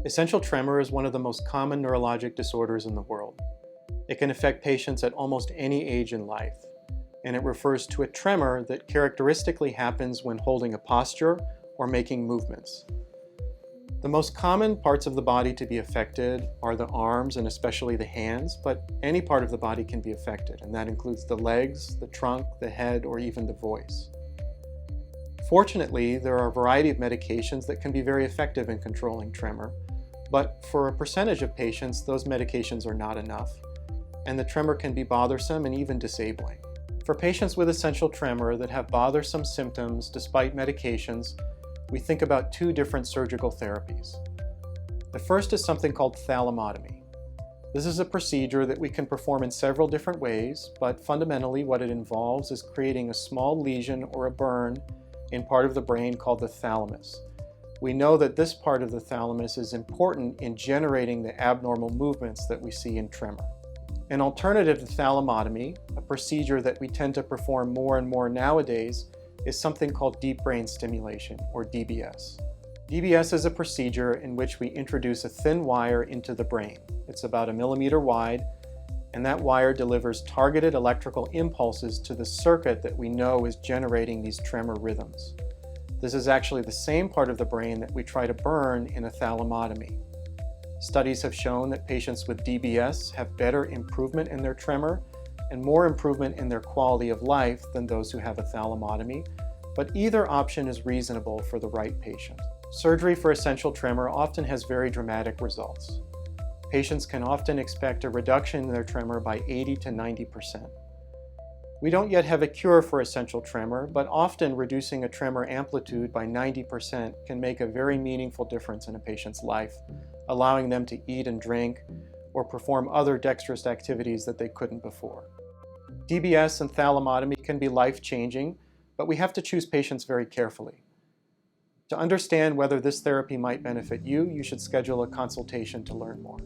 Essential tremor is one of the most common neurologic disorders in the world. It can affect patients at almost any age in life, and it refers to a tremor that characteristically happens when holding a posture or making movements. The most common parts of the body to be affected are the arms and especially the hands, but any part of the body can be affected, and that includes the legs, the trunk, the head, or even the voice. Fortunately, there are a variety of medications that can be very effective in controlling tremor, but for a percentage of patients, those medications are not enough, and the tremor can be bothersome and even disabling. For patients with essential tremor that have bothersome symptoms despite medications, we think about two different surgical therapies. The first is something called thalamotomy. This is a procedure that we can perform in several different ways, but fundamentally what it involves is creating a small lesion or a burn in part of the brain called the thalamus. We know that this part of the thalamus is important in generating the abnormal movements that we see in tremor. An alternative to thalamotomy, a procedure that we tend to perform more and more nowadays, is something called deep brain stimulation, or DBS. DBS is a procedure in which we introduce a thin wire into the brain. It's about 1 millimeter wide, and that wire delivers targeted electrical impulses to the circuit that we know is generating these tremor rhythms. This is actually the same part of the brain that we try to burn in a thalamotomy. Studies have shown that patients with DBS have better improvement in their tremor and more improvement in their quality of life than those who have a thalamotomy, but either option is reasonable for the right patient. Surgery for essential tremor often has very dramatic results. Patients can often expect a reduction in their tremor by 80 to 90%. We don't yet have a cure for essential tremor, but often reducing a tremor amplitude by 90% can make a very meaningful difference in a patient's life, allowing them to eat and drink or perform other dexterous activities that they couldn't before. DBS and thalamotomy can be life-changing, but we have to choose patients very carefully. To understand whether this therapy might benefit you, you should schedule a consultation to learn more.